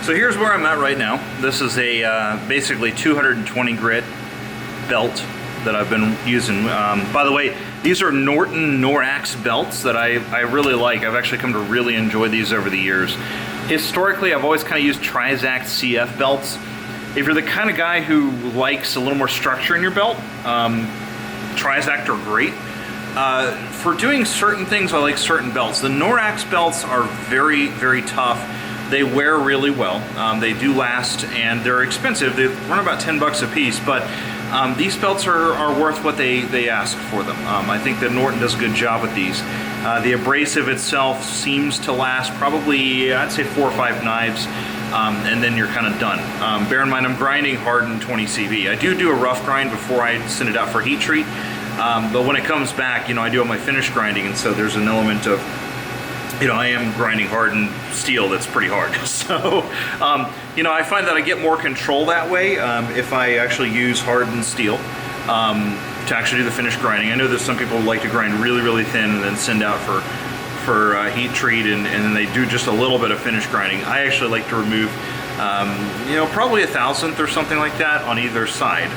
So here's where I'm at right now. This is a basically 220 grit belt that I've been using. By the way, these are Norton Norax belts that I really like. I've actually come to really enjoy these over the years. Historically, I've always kind of used Trizact CF belts. If you're the kind of guy who likes a little more structure in your belt, Trizact are great. For doing certain things, I like certain belts. The Norax belts are very, very tough. They wear really well. They do last, and they're expensive. They run about 10 bucks a piece, but these belts are worth what they ask for them. I think that Norton does a good job with these. The abrasive itself seems to last probably, I'd say 4 or 5 knives, and then you're kind of done. Bear in mind, I'm grinding hardened 20 CV. I do a rough grind before I send it out for heat treat, but when it comes back, you know, I do all my finish grinding, and so there's an element of, you know, I am grinding hardened steel that's pretty hard. So, you know, I find that I get more control that way if I actually use hardened steel to actually do the finished grinding. I know that some people like to grind really, really thin and then send out for heat treat, and then they do just a little bit of finished grinding. I actually like to remove, you know, probably 1/1000th or something like that on either side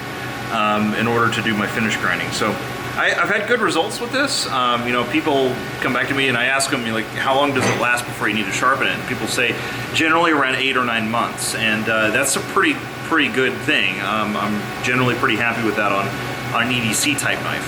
in order to do my finished grinding. So I've had good results with this. You know, people come back to me and I ask them, like, how long does it last before you need to sharpen it? And people say generally around 8 or 9 months, and that's a pretty good thing. I'm generally pretty happy with that on an EDC type knife.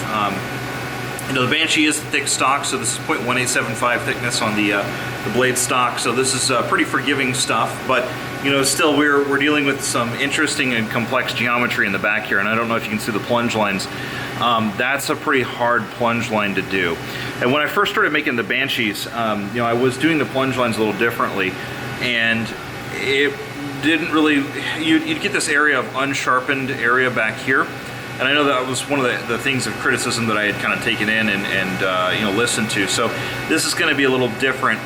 You know, the Banshee is thick stock, so this is 0.1875 thickness on the blade stock, so this is pretty forgiving stuff, but you know, still we're dealing with some interesting and complex geometry in the back here, and I don't know if you can see the plunge lines. That's a pretty hard plunge line to do. And when I first started making the Banshees, you know, I was doing the plunge lines a little differently, and it didn't really, you'd get this area of unsharpened area back here. And I know that was one of the things of criticism that I had kind of taken in and you know, listened to. So this is going to be a little different.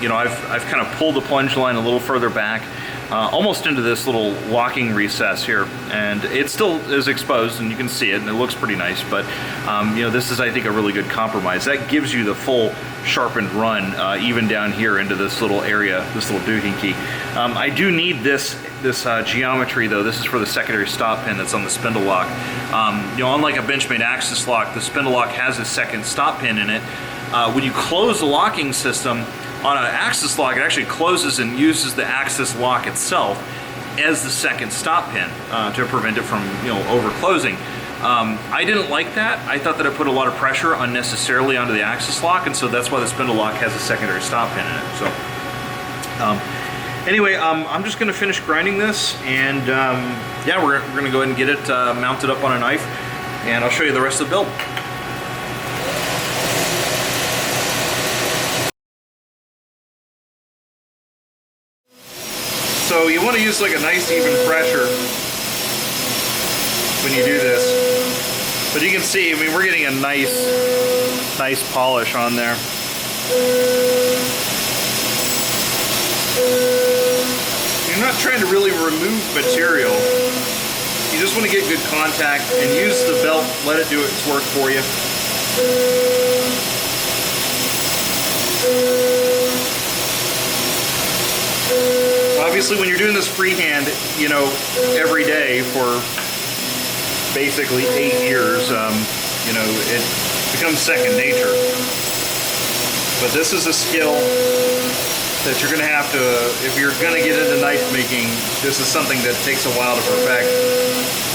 You know, I've kind of pulled the plunge line a little further back, almost into this little locking recess here, and it still is exposed, and you can see it, and it looks pretty nice. But you know, this is, I think, a really good compromise. That gives you the full sharpened run, even down here into this little area, this little doohickey. I do need this geometry though. This is for the secondary stop pin that's on the spindle lock. You know, unlike a Benchmade axis lock, the spindle lock has a second stop pin in it. When you close the locking system on an axis lock, it actually closes and uses the axis lock itself as the second stop pin to prevent it from, you know, over closing. I didn't like that. I thought that it put a lot of pressure unnecessarily onto the axis lock, and so that's why the spindle lock has a secondary stop pin in it. So anyway, I'm just going to finish grinding this, and yeah, we're going to go ahead and get it mounted up on a knife, and I'll show you the rest of the build. So you want to use like a nice even pressure when you do this. But you can see, I mean, we're getting a nice polish on there. You're not trying to really remove material. You just want to get good contact and use the belt, let it do its work for you. Obviously, when you're doing this freehand, you know, every day for basically 8 years, you know, it becomes second nature. But this is a skill that you're going to have to, if you're going to get into knife making, this is something that takes a while to perfect.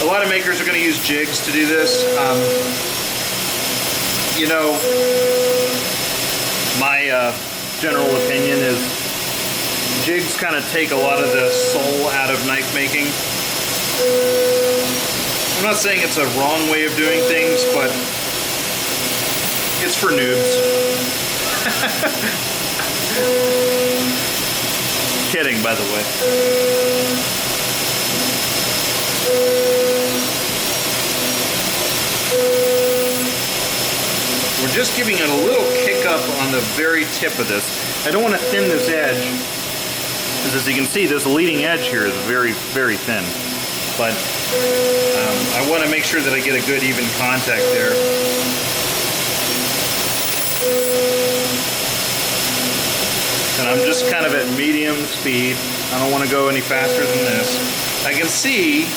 A lot of makers are going to use jigs to do this. You know, my general opinion is jigs kind of take a lot of the soul out of knife making. I'm not saying it's a wrong way of doing things, but it's for noobs. Kidding, by the way. We're just giving it a little kick up on the very tip of this. I don't want to thin this edge, because as you can see, this leading edge here is very, very thin. But I want to make sure that I get a good even contact there. and I'm just kind of at medium speed. I don't want to go any faster than this. I can see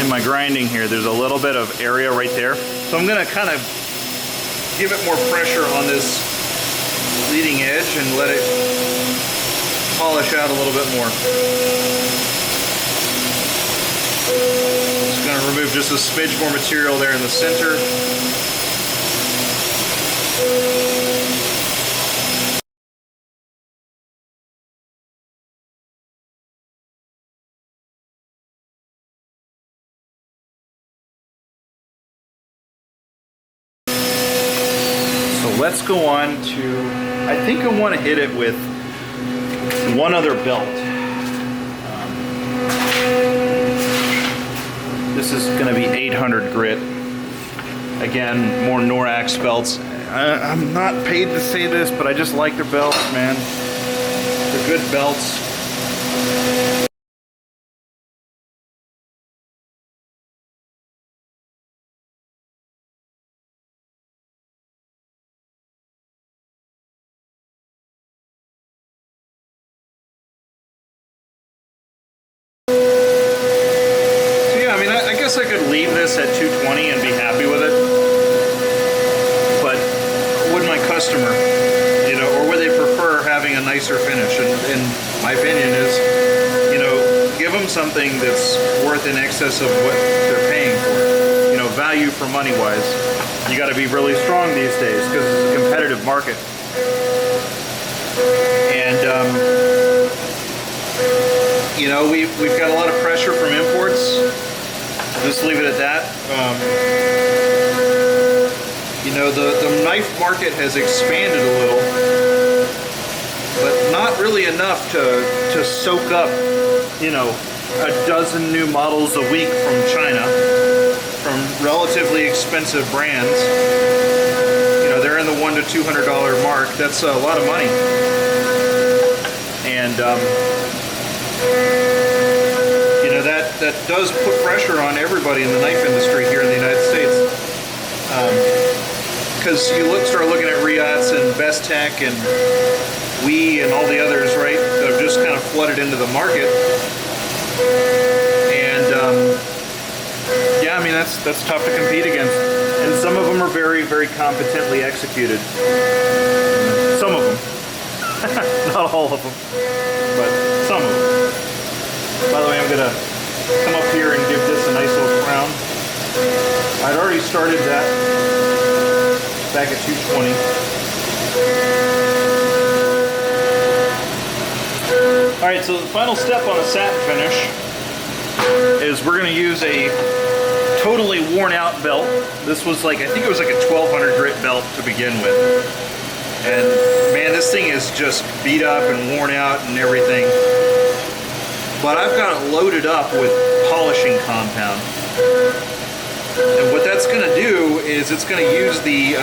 in my grinding here, there's a little bit of area right there. So I'm going to kind of give it more pressure on this leading edge and let it polish out a little bit more. Just going to remove just a smidge more material there in the center. Let's go on to, I think I want to hit it with one other belt. This is going to be 800 grit. Again, more Norax belts. I'm not paid to say this, but I just like their belts, man. They're good belts. I could leave this at 220 and be happy with it, but would my customer, you know, or would they prefer having a nicer finish? And my opinion is, you know, give them something that's worth in excess of what they're paying for. You know, value for money wise. You got to be really strong these days because it's a competitive market. And you know, we've got a lot of pressure from imports. Just leave it at that. You know, the knife market has expanded a little, but not really enough to soak up, you know, a dozen new models a week from China, from relatively expensive brands. You know, they're in the $100 to $200 mark. That's a lot of money. And that does put pressure on everybody in the knife industry here in the United States. Because you start looking at Riats and Best Tech and WE and all the others, right, that have just kind of flooded into the market. And yeah, I mean, that's tough to compete against. And some of them are very, very competently executed. Some of them. Not all of them, but some of them. By the way, I'm going to come up here and give this a nice little crown. I'd already started that back at 220. Alright, so the final step on a satin finish is we're going to use a totally worn out belt. This was like, I think it was like a 1200 grit belt to begin with. And man, this thing is just beat up and worn out and everything. But I've got it loaded up with polishing compound. And what that's going to do is it's going to use the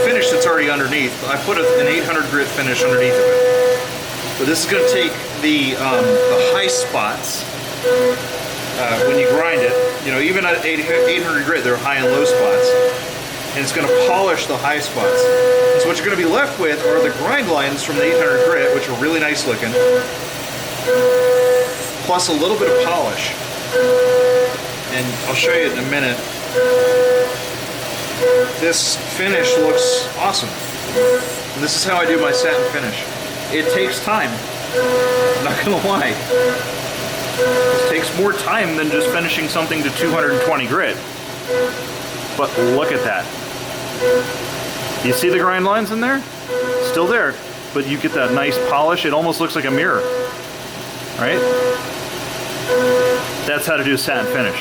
finish that's already underneath. I put an 800 grit finish underneath of it. So this is going to take the high spots when you grind it. You know, even at 800 grit, there are high and low spots. And it's going to polish the high spots. And so what you're going to be left with are the grind lines from the 800 grit, which are really nice looking, plus a little bit of polish. And I'll show you in a minute. This finish looks awesome. And this is how I do my satin finish. It takes time. I'm not gonna lie. It takes more time than just finishing something to 220 grit. But look at that. You see the grind lines in there? Still there. But you get that nice polish. It almost looks like a mirror. Right? That's how to do a satin finish.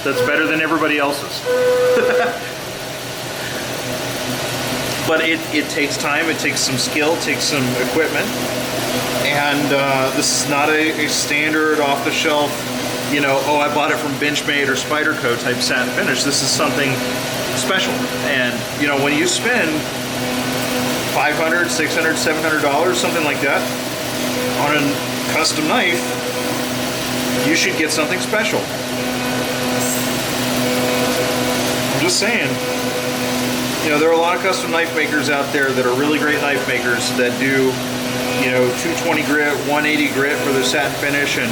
That's better than everybody else's. But it takes time, it takes some skill, it takes some equipment. And this is not a standard off-the-shelf, you know, oh, I bought it from Benchmade or Spyderco type satin finish. This is something special. And, you know, when you spend $500, $600, $700, something like that, on a custom knife, you should get something special. I'm just saying. You know, there are a lot of custom knife makers out there that are really great knife makers that do, you know, 220 grit, 180 grit for their satin finish, and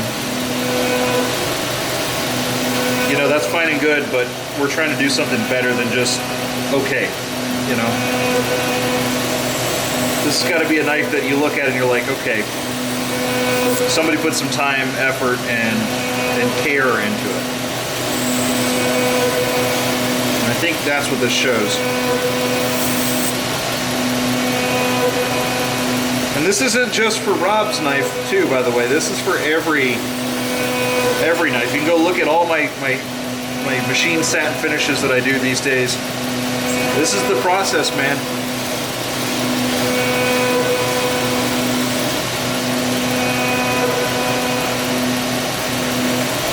you know, that's fine and good, but we're trying to do something better than just okay, you know. This has got to be a knife that you look at and you're like, okay, somebody put some time, effort, and care into it. And I think that's what this shows. And this isn't just for Rob's knife too, by the way. This is for every knife. You can go look at all my machine satin finishes that I do these days. This is the process, man.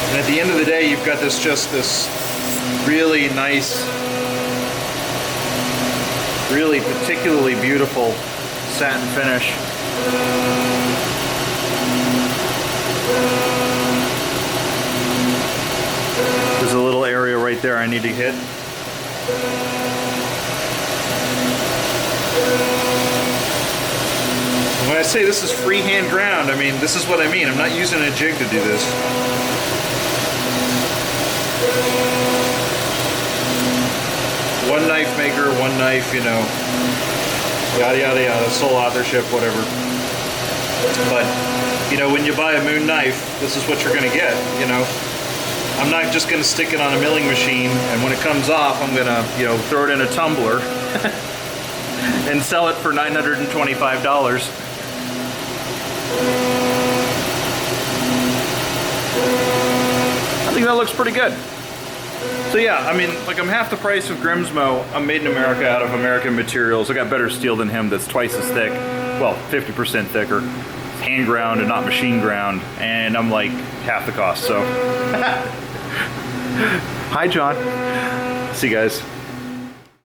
And at the end of the day, you've got this really nice, really particularly beautiful satin finish. There's a little area right there I need to hit. When I say this is freehand ground, I mean, this is what I mean. I'm not using a jig to do this. One knife maker, one knife, you know, yada yada yada, sole authorship, whatever. But, you know, when you buy a Moon knife, this is what you're going to get, you know. I'm not just going to stick it on a milling machine, and when it comes off, I'm going to, you know, throw it in a tumbler and sell it for $925. I think that looks pretty good. So yeah, I mean, like, I'm half the price of Grimsmo. I'm made in America out of American materials. I got better steel than him that's twice as thick. Well, 50% thicker. Hand ground and not machine ground. And I'm like half the cost, so. Hi, John. See you guys.